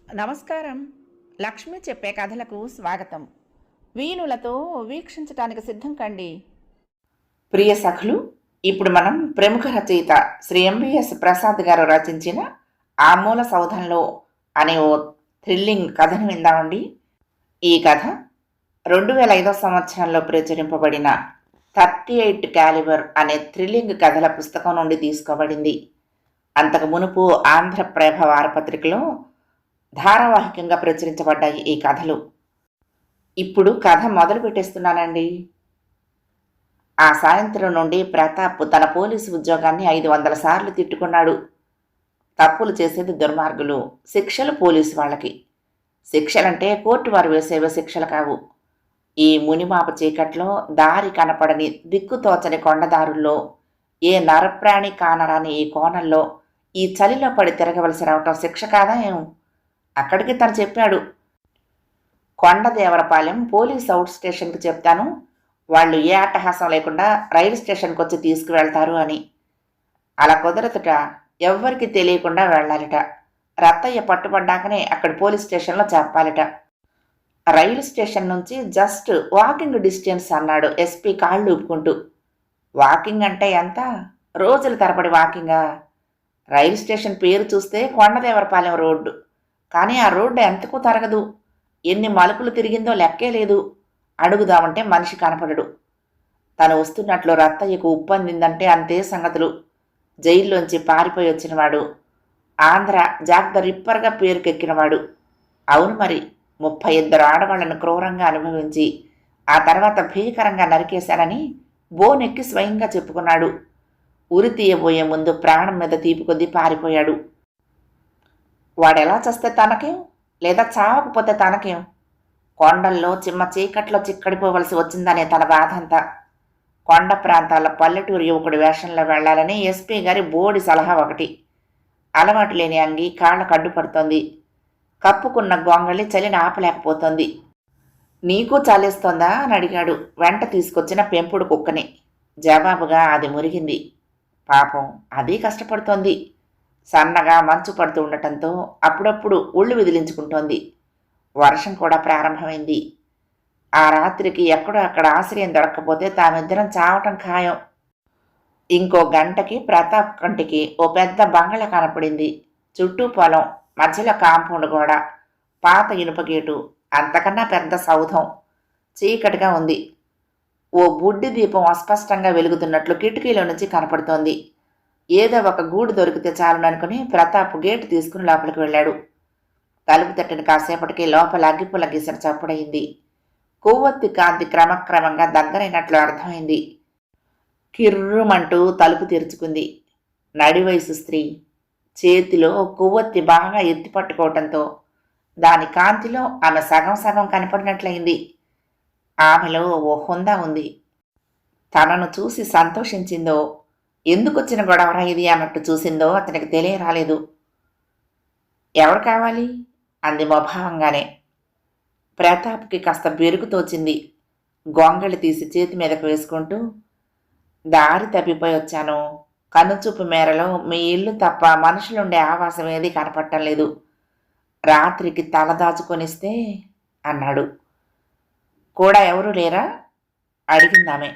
నమస్కారం. లక్ష్మి చెప్పే కథలకు స్వాగతం. వీణులతో వీక్షించటానికి సిద్ధం కండి. ప్రియ సఖులు, ఇప్పుడు మనం ప్రముఖ రచయిత శ్రీ ఎంబీఎస్ ప్రసాద్ గారు రచించిన ఆమూల సౌధంలో అనే ఓ థ్రిల్లింగ్ కథను విందామండి. ఈ కథ 2005 సంవత్సరంలో ప్రచురింపబడిన 38 క్యాలిబర్ అనే థ్రిల్లింగ్ కథల పుస్తకం నుండి తీసుకోబడింది. అంతకు మునుపు ఆంధ్రప్రభ వారపత్రికలో ధారావాహికంగా ప్రచురించబడ్డాయి ఈ కథలు. ఇప్పుడు కథ మొదలు పెట్టేస్తున్నానండి. ఆ సాయంత్రం నుండి ప్రతాప్ తన పోలీసు ఉద్యోగాన్ని 500 సార్లు తిట్టుకున్నాడు. తప్పులు చేసేది దుర్మార్గులు, శిక్షలు పోలీసు వాళ్ళకి. శిక్షలంటే కోర్టు వారు వేసేవే శిక్షలు కావు. ఈ మునిమాప చీకట్లో దారి కనపడని దిక్కుతోచని కొండదారుల్లో, ఏ నరప్రాణి కానరాని ఈ కోణంలో ఈ చలిలో పడి తిరగవలసి రావటం శిక్ష కాదా ఏం? అక్కడికి తను చెప్పాడు, కొండదేవరపాలెం పోలీస్ అవుట్ స్టేషన్కి చెప్తాను, వాళ్ళు ఏ అట్టహాసం లేకుండా రైలు స్టేషన్కి వచ్చి తీసుకువెళ్తారు అని. అలా కుదరదుట, ఎవ్వరికి తెలియకుండా వెళ్ళాలిట. రత్తయ్య పట్టుబడ్డాకనే అక్కడ పోలీస్ స్టేషన్లో చెప్పాలిట. రైలు స్టేషన్ నుంచి జస్ట్ వాకింగ్ డిస్టెన్స్ అన్నాడు ఎస్పీ కాళ్ళు ఊపుకుంటూ. వాకింగ్ అంటే ఎంత? రోజుల తరబడి వాకింగా? రైలు స్టేషన్ పేరు చూస్తే కొండదేవరపాలెం రోడ్డు, కానీ ఆ రోడ్డు ఎంతకు తరగదు. ఎన్ని మలుపులు తిరిగిందో లెక్కే లేదు. అడుగుదామంటే మనిషి కనపడడు. తను వస్తున్నట్లు రత్తయ్యకు ఉప్పందిందంటే అంతే సంగతులు. జైల్లోంచి పారిపోయి వచ్చినవాడు, ఆంధ్ర జాక్ ద రిప్పర్గా పేరుకెక్కినవాడు. అవును మరి, 32 ఆడవాళ్లను క్రూరంగా అనుభవించి ఆ తర్వాత భీకరంగా నరికేశానని బోనెక్కి స్వయంగా చెప్పుకున్నాడు. ఉరి తీయబోయే ముందు ప్రాణం మీద తీపి కొద్దీ పారిపోయాడు. వాడెలా చస్తే తనకేం, లేదా చావకపోతే తనకేం? కొండల్లో చిమ్మ చీకట్లో చిక్కడిపోవలసి వచ్చిందనే తన బాధంతా. కొండ ప్రాంతాల పల్లెటూరు యువకుడి వేషంలో వెళ్లాలని ఎస్పీ గారి బోడి సలహా ఒకటి. అలవాటు లేని అంగి కాళ్ళకు అడ్డుపడుతోంది. కప్పుకున్న గొంగళి చలిని ఆపలేకపోతోంది. నీకు చాలేస్తోందా అని అడిగాడు వెంట తీసుకొచ్చిన పెంపుడు కుక్కని. జవాబుగా అది మురిగింది. పాపం అది కష్టపడుతోంది. సన్నగా మంచు పడుతూ ఉండటంతో అప్పుడప్పుడు ఒళ్ళు విదిలించుకుంటోంది. వర్షం కూడా ప్రారంభమైంది. ఆ రాత్రికి ఎక్కడో అక్కడ ఆశ్రయం దొరక్కపోతే తామిద్దరం చావటం ఖాయం. ఇంకో గంటకి ప్రతాప్ కంటికి ఓ పెద్ద బంగళ కనపడింది. చుట్టూ పొలం, మధ్యలో కాంపౌండ్ గోడ, పాత ఇనుప గేటు, అంతకన్నా పెద్ద సౌధం. చీకటిగా ఉంది. ఓ బుడ్డి దీపం అస్పష్టంగా వెలుగుతున్నట్లు కిటికీలో నుంచి కనపడుతోంది. ఏదో ఒక గూడు దొరికితే చాలుననుకుని ప్రతాప్ గేటు తీసుకుని లోపలికి వెళ్ళాడు. తలుపు తట్టిన కాసేపటికి లోపల అగ్గిపుల్ల గీసిన చప్పుడయింది. కొవ్వొత్తి కాంతి క్రమక్రమంగా దగ్గరైనట్లు అర్థమైంది. కిర్రుమంటూ తలుపు తెరుచుకుంది. నడివయసు స్త్రీ. చేతిలో కొవ్వొత్తి బాగా ఎత్తి పట్టుకోవటంతో దాని కాంతిలో ఆమె సగం సగం కనపడినట్లయింది. ఆమెలో ఓ హుందా ఉంది. తనను చూసి సంతోషించిందో, ఎందుకొచ్చిన గొడవరా ఇది అన్నట్టు చూసిందో అతనికి తెలియరాలేదు. ఎవరు కావాలి అంది మొభావంగానే. ప్రతాప్కి కాస్త బెరుకు తోచింది. గొంగళి తీసి చేతి మీదకు వేసుకుంటూ, దారి తప్పిపోయి వచ్చాను. కనుచూపు మేరలో మీ ఇల్లు తప్ప మనుషులుండే ఆవాసం ఏది కనపడటం లేదు. రాత్రికి తల దాచుకొనిస్తే అన్నాడు. కూడా ఎవరూ లేరా అడిగిందామె.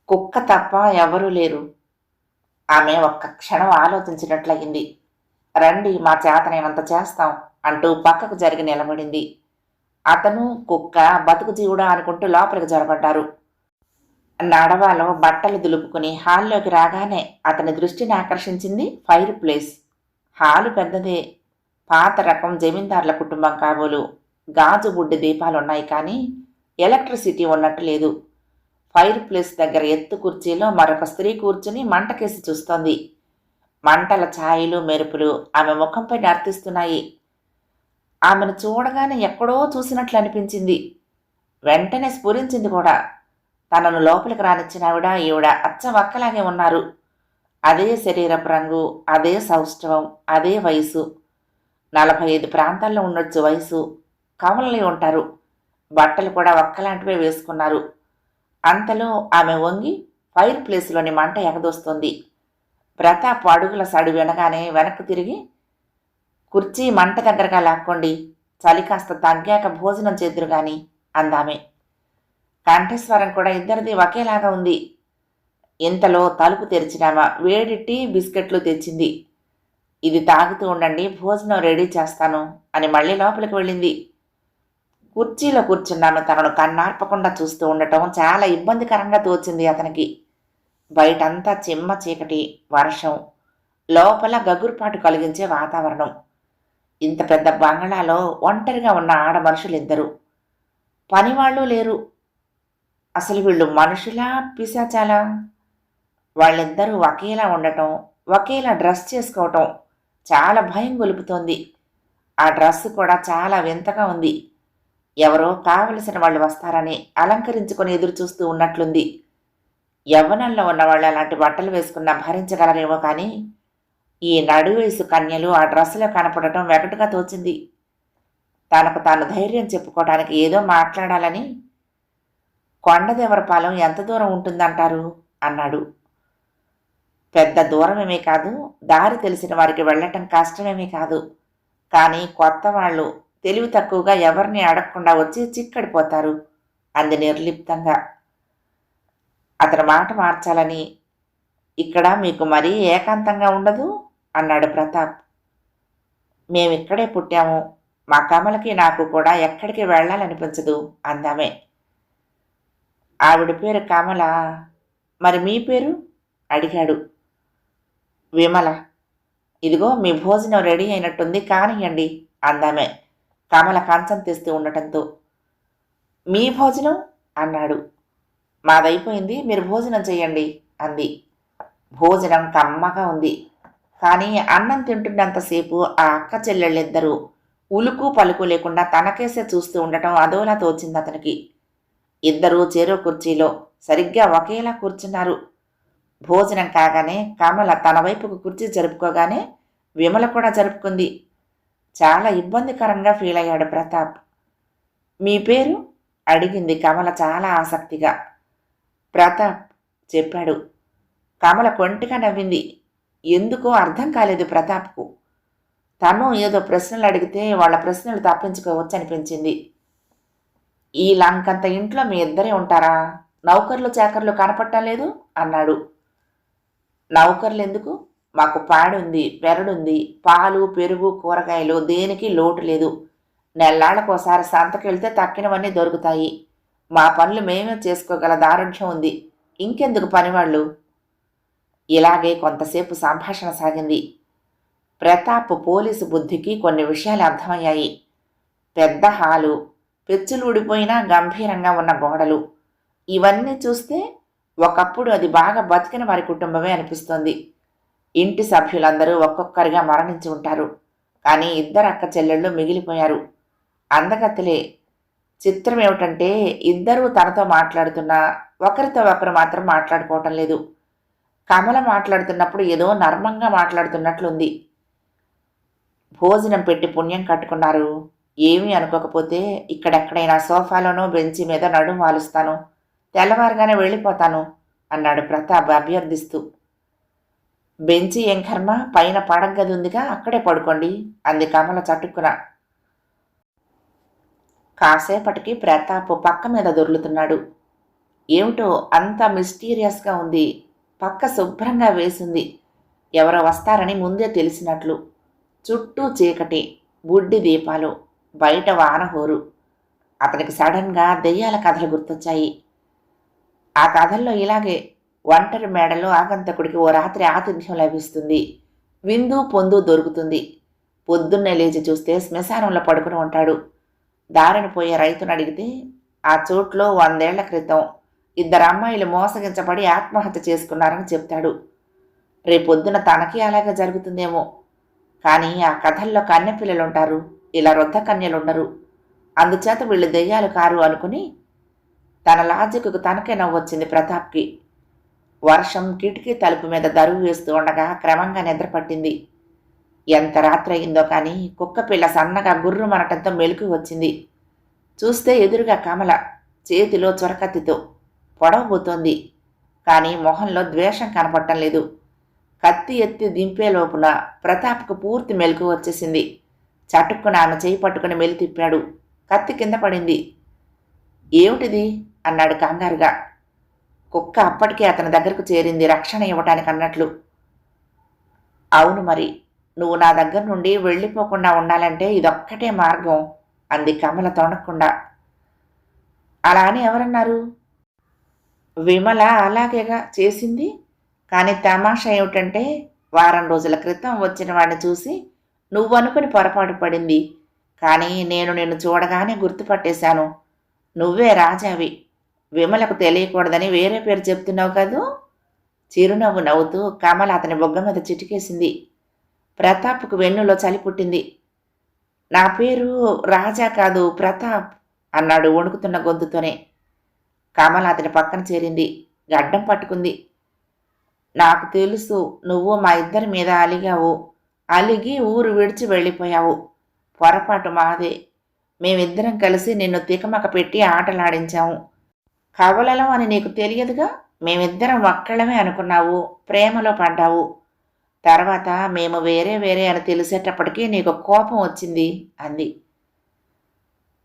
కుక్క తప్ప ఎవరూ లేరు. ఆమె ఒక్క క్షణం ఆలోచించినట్లయింది. రండి, మా చేతనైనంత చేస్తాం అంటూ పక్కకు జరిగి నిలబడింది. అతను కుక్క బతుకు జీవుడా అనుకుంటూ లోపలికి జొరబడ్డారు. నడవాలో బట్టలు దులుపుకుని హాల్లోకి రాగానే అతని దృష్టిని ఆకర్షించింది ఫైర్ ప్లేస్. హాలు పెద్దదే. పాత రకం జమీందారుల కుటుంబం కాబోలు. గాజు బుడ్డి దీపాలున్నాయి, కానీ ఎలక్ట్రిసిటీ ఉన్నట్టు లేదు. ఫైర్ ప్లేస్ దగ్గర ఎత్తు కుర్చీలో మరొక స్త్రీ కూర్చుని మంటకేసి చూస్తోంది. మంటల ఛాయలు మెరుపులు ఆమె ముఖంపై నర్తిస్తున్నాయి. ఆమెను చూడగానే ఎక్కడో చూసినట్లు అనిపించింది. వెంటనే స్ఫురించింది కూడా. తనను లోపలికి రానిచ్చిన ఈవిడ అచ్చ వక్కలాగే ఉన్నారు. అదే శరీరపు రంగు, అదే సౌష్ఠవం, అదే వయసు. 45 ప్రాంతాల్లో ఉండొచ్చు వయసు. కవలలి ఉంటారు. బట్టలు కూడా ఒక్కలాంటివే వేసుకున్నారు. అంతలో ఆమె వంగి ఫైర్ ప్లేస్లోని మంట ఎగదోస్తోంది. ప్రతాప్ అడుగుల సడి వినగానే వెనక్కు తిరిగి, కుర్చీ మంట దగ్గరగా లాక్కోండి, చలి కాస్త తగ్గాక భోజనం చేద్దురు గాని అందామె. కంఠస్వరం కూడా ఇద్దరిది ఒకేలాగా ఉంది. ఇంతలో తలుపు తెరిచినామా వేడి టీ బిస్కెట్లు తెచ్చింది. ఇది తాగుతూ ఉండండి, భోజనం రెడీ చేస్తాను అని మళ్ళీ లోపలికి వెళ్ళింది. కుర్చీలో కూర్చున్నాను తనను కన్నార్పకుండా చూస్తూ ఉండటం చాలా ఇబ్బందికరంగా తోచింది అతనికి. బయటంతా చిమ్మ చీకటి, వర్షం, లోపల గగుర్పాటు కలిగించే వాతావరణం. ఇంత పెద్ద బంగళాలో ఒంటరిగా ఉన్న ఆడ మనుషులిద్దరు. పనివాళ్ళు లేరు. అసలు వీళ్ళు మనుషులా పిశాచాలా? వాళ్ళిద్దరూ ఒకేలా ఉండటం, ఒకేలా డ్రెస్ చేసుకోవటం చాలా భయం గొలుపుతోంది. ఆ డ్రెస్ కూడా చాలా వింతగా ఉంది. ఎవరో కావలసిన వాళ్ళు వస్తారని అలంకరించుకొని ఎదురు చూస్తూ ఉన్నట్లుంది. యవ్వనంలో ఉన్నవాళ్ళు అలాంటి బట్టలు వేసుకున్నా భరించగలరేమో కానీ ఈ నడువయసు కన్యలు ఆ డ్రెస్సులో కనపడటం వెగటుగా తోచింది. తనకు తాను ధైర్యం చెప్పుకోవటానికి ఏదో మాట్లాడాలని, కొండదేవరపాలెం ఎంత దూరం ఉంటుందంటారు అన్నాడు. పెద్ద దూరమేమీ కాదు, దారి తెలిసిన వారికి వెళ్ళటం కష్టమేమీ కాదు. కానీ కొత్త వాళ్ళు తెలివి తక్కువగా ఎవరిని అడగకుండా వచ్చి చిక్కడిపోతారు అంది నిర్లిప్తంగా. అతని మాట మార్చాలని, ఇక్కడ మీకు మరీ ఏకాంతంగా ఉండదు అన్నాడు ప్రతాప్. మేమిక్కడే పుట్టాము, మా కమలకి నాకు కూడా ఎక్కడికి వెళ్ళాలనిపించదు అందామే. ఆవిడ పేరు కమల, మరి మీ పేరు అడిగాడు. విమల. ఇదిగో మీ భోజనం రెడీ అయినట్టుంది, కానియండి అందామే కమల కంచం తెస్తూ ఉండటంతో. మీ భోజనం అన్నాడు. మాదైపోయింది, మీరు భోజనం చెయ్యండి అంది. భోజనం కమ్మగా ఉంది. కానీ అన్నం తింటున్నంతసేపు ఆ అక్క చెల్లెళ్ళిద్దరూ ఉలుకు పలుకు లేకుండా తనకేసే చూస్తూ ఉండటం అదోలా తోచింది అతనికి. ఇద్దరూ చెరో కుర్చీలో సరిగ్గా ఒకేలా కూర్చున్నారు. భోజనం కాగానే కమల తన వైపుకు కుర్చీ జరుపుకోగానే విమల కూడా జరుపుకుంది. చాలా ఇబ్బందికరంగా ఫీల్ అయ్యాడు ప్రతాప్. మీ పేరు అడిగింది కమల చాలా ఆసక్తిగా. ప్రతాప్ చెప్పాడు. కమల కొంటిగా నవ్వింది. ఎందుకో అర్థం కాలేదు ప్రతాప్కు. తను ఏదో ప్రశ్నలు అడిగితే వాళ్ళ ప్రశ్నలు తప్పించుకోవచ్చు అనిపించింది. ఈ లంకంత ఇంట్లో మీ ఇద్దరే ఉంటారా? నౌకర్లు చాకర్లు కనపడటం లేదు అన్నాడు. నౌకర్లు ఎందుకు? మాకు పాడుంది, పెరడుంది, పాలు పెరుగు కూరగాయలు దేనికి లోటు లేదు. నెల్లాళ్ళకోసారి సంతకెళ్తే తక్కినవన్నీ దొరుకుతాయి. మా పనులు మేమే చేసుకోగల దారుఢ్యం ఉంది. ఇంకెందుకు పనివాళ్ళు? ఇలాగే కొంతసేపు సంభాషణ సాగింది. ప్రతాప్ పోలీసు బుద్ధికి కొన్ని విషయాలు అర్థమయ్యాయి. పెద్ద హాలు, పెచ్చులూడిపోయినా గంభీరంగా ఉన్న గోడలు, ఇవన్నీ చూస్తే ఒకప్పుడు అది బాగా బతికిన వారి కుటుంబమే అనిపిస్తోంది. ఇంటి సభ్యులందరూ ఒక్కొక్కరిగా మరణించి ఉంటారు. కానీ ఇద్దరు అక్క చెల్లెళ్ళు మిగిలిపోయారు. అందగత్తెలే. చిత్రం ఏమిటంటే ఇద్దరూ తనతో మాట్లాడుతున్నా ఒకరితో ఒకరు మాత్రం మాట్లాడుకోవటం లేదు. కమల మాట్లాడుతున్నప్పుడు ఏదో నర్మంగా మాట్లాడుతున్నట్లుంది. భోజనం పెట్టి పుణ్యం కట్టుకున్నారు. ఏమీ అనుకోకపోతే ఇక్కడెక్కడైనా సోఫాలోనో బెంచి మీద నడుం వాలుస్తాను, తెల్లవారుగానే వెళ్ళిపోతాను అన్నాడు ప్రతాప్ అభ్యర్థిస్తూ. బెంచి ఏం కర్మ, పైన పడగది ఉందిగా, అక్కడే పడుకోండి అంది కమల చటుక్కున. కాసేపటికి ప్రతాప్ పక్క మీద దొర్లుతున్నాడు. ఏమిటో అంత మిస్టీరియస్గా ఉంది. పక్క శుభ్రంగా వేసింది. ఎవరో వస్తారని ముందే తెలిసినట్లు. చుట్టూ చీకటి, బుడ్డి దీపాలు, బయట వానహోరు. అతనికి సడన్గా దెయ్యాల కథలు గుర్తొచ్చాయి. ఆ కథల్లో ఇలాగే ఒంటరి మేడలో ఆగంతకుడికి ఓ రాత్రి ఆతిథ్యం లభిస్తుంది. విందు పొందు దొరుకుతుంది. పొద్దున్నే లేచి చూస్తే శ్మశానంలో పడుకుని ఉంటాడు. దారిని పోయే రైతును అడిగితే ఆ చోట్లో 100 ఏళ్ల క్రితం ఇద్దరు అమ్మాయిలు మోసగించబడి ఆత్మహత్య చేసుకున్నారని చెప్తాడు. రేపొద్దున తనకి అలాగే జరుగుతుందేమో. కానీ ఆ కథల్లో కన్యపిల్లలుంటారు, ఇలా వృద్ధ కన్యలుండరు. అందుచేత వీళ్ళు దెయ్యాలు కారు అనుకుని తన లాజిక్కు తనకే నవ్వొచ్చింది ప్రతాప్కి. వర్షం కిటికీ తలుపు మీద దరువు వేస్తూ ఉండగా క్రమంగా నిద్రపట్టింది. ఎంత రాత్రి అయిందో కానీ కుక్కపిల్ల సన్నగా గుర్రుమనటంతో మెలకు వచ్చింది. చూస్తే ఎదురుగా కమల చేతిలో చొరకత్తితో పొడవబోతోంది. కానీ మొహంలో ద్వేషం కనపడటం లేదు. కత్తి ఎత్తి దింపే లోపున ప్రతాప్కు పూర్తి మెలకు వచ్చేసింది. చటుక్కున ఆమె చేయి పట్టుకుని మెలి తిప్పాడు. కత్తి కింద పడింది. ఏమిటిది అన్నాడు కంగారుగా. కుక్క అప్పటికే అతని దగ్గరకు చేరింది, రక్షణ ఇవ్వటానికి అన్నట్లు. అవును మరి, నువ్వు నా దగ్గర నుండి వెళ్ళిపోకుండా ఉండాలంటే ఇదొక్కటే మార్గం అంది కమల తొణక్కుండా. అలా అని ఎవరన్నారు? విమల అలాగేగా చేసింది. కానీ తమాషా ఏమిటంటే, వారం రోజుల క్రితం వచ్చిన వాడిని చూసి నువ్వనుకుని పొరపాటు పడింది. కానీ నేను నిన్ను చూడగానే గుర్తుపట్టేశాను. నువ్వే రాజావి. విమలకు తెలియకూడదని వేరే పేరు చెప్తున్నావు కదూ? చిరునవ్వు నవ్వుతూ కమల అతని బొగ్గ మీద చిటికేసింది. ప్రతాప్కు వెన్నులో చలి పుట్టింది. నా పేరు రాజా కాదు, ప్రతాప్ అన్నాడు వణుకుతున్న గొంతుతోనే. కమల అతని పక్కన చేరింది, గడ్డం పట్టుకుంది. నాకు తెలుసు, నువ్వు మా ఇద్దరి మీద అలిగావు. అలిగి ఊరు విడిచి వెళ్ళిపోయావు. పొరపాటు మాదే. మేమిద్దరం కలిసి నిన్ను తికమక పెట్టి ఆటలాడించాము. కవలలం అని నీకు తెలియదుగా. మేమిద్దరం ఒక్కళ్ళమే అనుకున్నావు, ప్రేమలో పడ్డావు. తర్వాత మేము వేరే వేరే అని తెలిసేటప్పటికీ నీకు కోపం వచ్చింది అంది.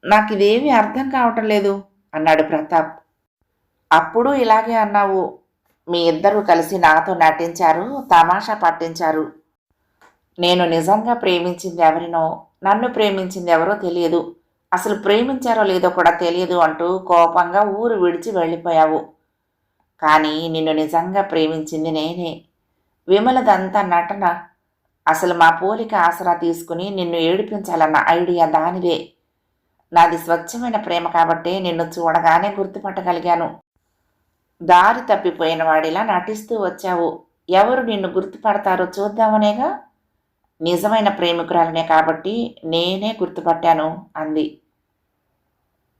నాకు ఇదేమీ అర్థం కావటం లేదు అన్నాడు ప్రతాప్. అప్పుడు ఇలాగే అన్నావు. మీ ఇద్దరూ కలిసి నాతో నటించారు, తమాషా పట్టించారు. నేను నిజంగా ప్రేమించింది ఎవరినో, నన్ను ప్రేమించింది ఎవరో తెలియదు, అసలు ప్రేమించారో లేదో కూడా తెలియదు అంటూ కోపంగా ఊరు విడిచి వెళ్ళిపోయావు. కానీ నిన్ను నిజంగా ప్రేమించింది నేనే. విమలదంతా నటన. అసలు మా పోలిక ఆసరా తీసుకుని నిన్ను ఏడిపించాలన్న ఐడియా దానిదే. నాది స్వచ్ఛమైన ప్రేమ కాబట్టే నిన్ను చూడగానే గుర్తుపట్టగలిగాను. దారి తప్పిపోయిన వాడిలా నటిస్తూ వచ్చావు. ఎవరు నిన్ను గుర్తుపడతారో చూద్దామనేగా. నిజమైన ప్రేమికురాలనే కాబట్టి నేనే గుర్తుపట్టాను అంది.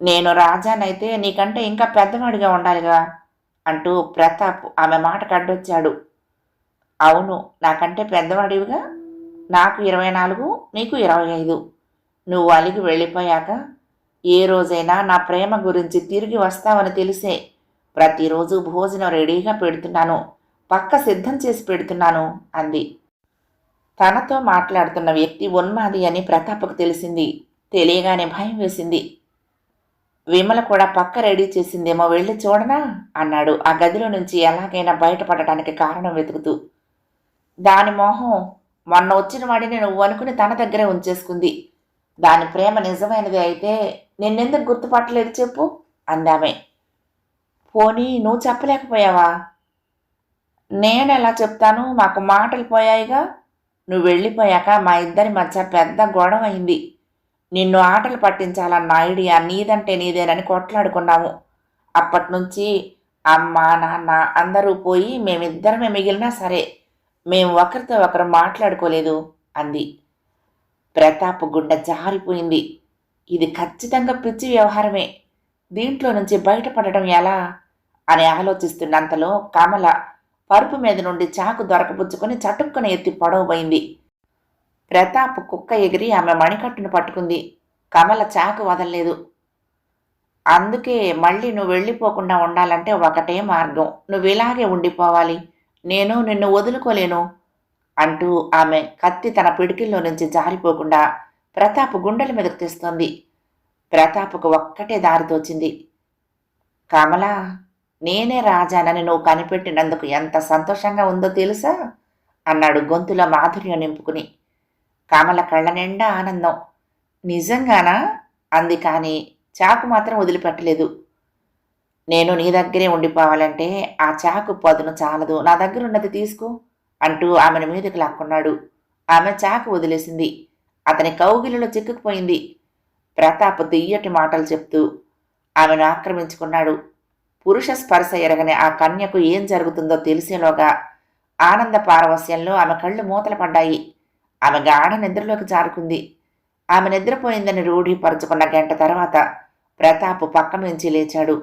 నేను రాజానైతే నీకంటే ఇంకా పెద్దవాడిగా ఉండాలిగా అంటూ ప్రతాప్ ఆమె మాట కడ్డొచ్చాడు. అవును, నాకంటే పెద్దవాడివిగా. నాకు 24, నీకు 25. నువ్వు అలిగి వెళ్ళిపోయాక ఏ రోజైనా నా ప్రేమ గురించి తిరిగి వస్తావని తెలిసే ప్రతిరోజు భోజనం రెడీగా పెడుతున్నాను, పక్క సిద్ధం చేసి పెడుతున్నాను అంది. తనతో మాట్లాడుతున్న వ్యక్తి ఉన్మాది అని ప్రతాప్కు తెలిసింది. తెలియగానే భయం వేసింది. విమల కూడా పక్క రెడీ చేసిందేమో, వెళ్ళి చూడనా అన్నాడు ఆ గదిలో నుంచి ఎలాగైనా బయటపడటానికి కారణం వెతుకుతూ. దాని మోహం మొన్న వచ్చిన వాడిని నువ్వు అనుకుని తన దగ్గరే ఉంచేసుకుంది. దాని ప్రేమ నిజమైనది అయితే నిన్నెందుకు గుర్తుపట్టలేదు చెప్పు అందామే. పోనీ నువ్వు చెప్పలేకపోయావా? నేనెలా చెప్తాను, మాకు మాటలు పోయాయిగా. నువ్వు వెళ్ళిపోయాక మా ఇద్దరి మధ్య పెద్ద గొడవ అయింది. నిన్ను ఆటలు పట్టించాలన్న ఐడియా నీదంటే నీదేనని కొట్లాడుకున్నాము. అప్పటినుంచి అమ్మ నాన్న అందరూ పోయి మేమిద్దరమే మిగిలినా సరే మేము ఒకరితో ఒకరు మాట్లాడుకోలేదు అంది. ప్రతాప్ గుండె జారిపోయింది. ఇది ఖచ్చితంగా పిచ్చి వ్యవహారమే. దీంట్లో నుంచి బయటపడటం ఎలా అని ఆలోచిస్తున్నంతలో కమల పరుపు మీద నుండి చాకు దొరకబుచ్చుకొని చటుక్కున ఎత్తి పొడవబోయింది. ప్రతాప్ కుక్క ఎగిరి ఆమె మణికట్టును పట్టుకుంది. కమల చాకు వదలలేదు. అందుకే మళ్ళీ నువ్వు వెళ్ళిపోకుండా ఉండాలంటే ఒకటే మార్గం. నువ్వు ఇలాగే ఉండిపోవాలి. నేను నిన్ను వదులుకోలేను అంటూ ఆమె కత్తి తన పిడికిల్లో నుంచి జారిపోకుండా ప్రతాప్ గుండెల మీదకు తెస్తోంది. ప్రతాప్కు ఒక్కటే దారి తోచింది. కమలా, నేనే రాజానని నువ్వు కనిపెట్టినందుకు ఎంత సంతోషంగా ఉందో తెలుసా అన్నాడు గొంతులో మాధుర్యం నింపుకుని. కమల కళ్ళ నిండా ఆనందం. నిజంగానా అంది. కానీ చాకు మాత్రం వదిలిపెట్టలేదు. నేను నీ దగ్గరే ఉండిపోవాలంటే ఆ చాకు పదును చాలదు, నా దగ్గరున్నది తీసుకో అంటూ ఆమెను మీదకి లాక్కున్నాడు. ఆమె చాకు వదిలేసింది. అతని కౌగిలిలో చిక్కుకుపోయింది. ప్రతాప్ తియ్యటి మాటలు చెప్తూ ఆమెను ఆక్రమించుకున్నాడు. పురుష స్పర్శ ఎరగని ఆ కన్యకు ఏం జరుగుతుందో తెలిసేలోగా ఆనంద పారవస్యంలో ఆమె కళ్ళు మూతలు పడ్డాయి. ఆమె గాఢ నిద్రలోకి జారుకుంది. ఆమె నిద్రపోయిందని రూఢీపరుచుకున్న గంట తర్వాత ప్రతాప్ పక్క నుంచి లేచాడు.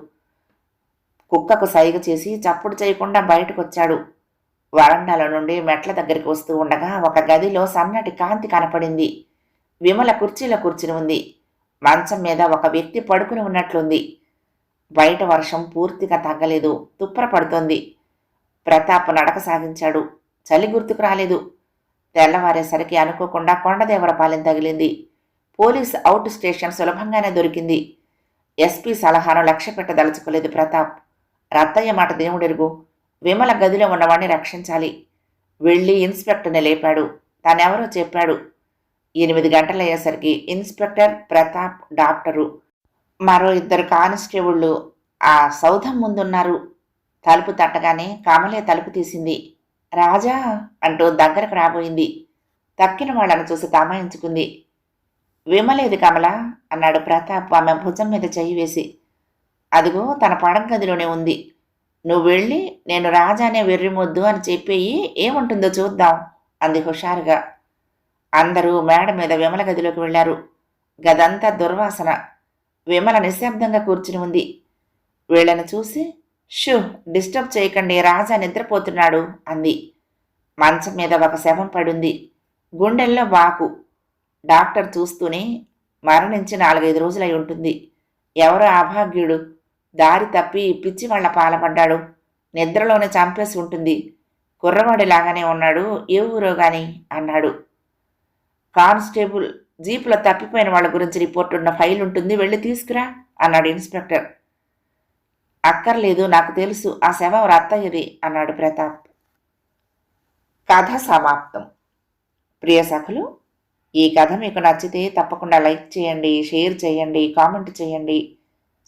కుక్కకు సైగ చేసి చప్పుడు చేయకుండా బయటకొచ్చాడు. వరండాలో నుండి మెట్ల దగ్గరికి వస్తూ ఉండగా ఒక గదిలో సన్నటి కాంతి కనపడింది. విమల కుర్చీలో కూర్చుని ఉంది. మంచం మీద ఒక వ్యక్తి పడుకుని ఉన్నట్లుంది. బయట వర్షం పూర్తిగా తగ్గలేదు, తుప్పర పడుతోంది. ప్రతాప్ నడక సాగించాడు. చలి గుర్తుకు రాలేదు. తెల్లవారేసరికి అనుకోకుండా కొండదేవరపాలెం తగిలింది. పోలీస్ అవుట్ స్టేషన్ సులభంగానే దొరికింది. ఎస్పీ సలహాను లక్ష్య పెట్టదలుచుకోలేదు ప్రతాప్. రత్తయ్య మాట దేవుడెరుగు. విమల గదిలో ఉన్నవాణ్ణి రక్షించాలి. వెళ్ళి ఇన్స్పెక్టర్ని లేపాడు. తానెవరో చెప్పాడు. 8 గంటలయ్యేసరికి ఇన్స్పెక్టర్, ప్రతాప్, డాక్టరు, మరో 2 కానిస్టేబుళ్లు ఆ సౌధం ముందున్నారు. తలుపు తట్టగానే కమలే తలుపు తీసింది. రాజా అంటూ దగ్గరకు రాబోయింది. తక్కిన వాళ్ళను చూసి తమాయించుకుంది. విమలేది కమల అన్నాడు ప్రతాప్ ఆమె భుజం మీద చెయ్యి వేసి. అదిగో తన పడక గదిలోనే ఉంది. నువ్వు వెళ్ళి నేను రాజానే వెర్రిమొద్దు అని చెప్పేయి, ఏముంటుందో చూద్దాం అంది హుషారుగా. అందరూ మేడ మీద విమల గదిలోకి వెళ్లారు. గదంతా దుర్వాసన. విమల నిశ్శబ్దంగా కూర్చుని ఉంది. వీళ్ళని చూసి షూ డిస్టర్బ్ చేయకండి, రాజా నిద్రపోతున్నాడు అంది. మంచం మీద ఒక శవం పడుంది. గుండెల్లో వాకు. డాక్టర్ చూస్తూనే మరణించి 4-5 రోజులై ఉంటుంది. ఎవరో అభాగ్యుడు దారి తప్పి పిచ్చి వాళ్ళ పాలపడ్డాడు. నిద్రలోనే చంపేసి ఉంటుంది. కుర్రవాడిలాగానే ఉన్నాడు, ఏ ఊరో గాని అన్నాడు. కానిస్టేబుల్, జీపులో తప్పిపోయిన వాళ్ళ గురించి రిపోర్ట్ ఉన్న ఫైల్ ఉంటుంది, వెళ్ళి తీసుకురా అన్నాడు ఇన్స్పెక్టర్. అక్కర్లేదు, నాకు తెలుసు, ఆ శవం రత్తయ్యది అన్నాడు ప్రతాప్. కథ సమాప్తం. ప్రియ సఖులు, ఈ కథ మీకు నచ్చితే తప్పకుండా లైక్ చేయండి, షేర్ చేయండి, కామెంట్ చేయండి,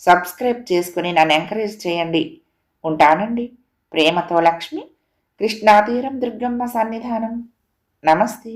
సబ్స్క్రైబ్ చేసుకుని నన్ను ఎంకరేజ్ చేయండి. ఉంటానండి. ప్రేమతో లక్ష్మి, కృష్ణాతీరం దుర్గమ్మ సన్నిధానం. నమస్తే.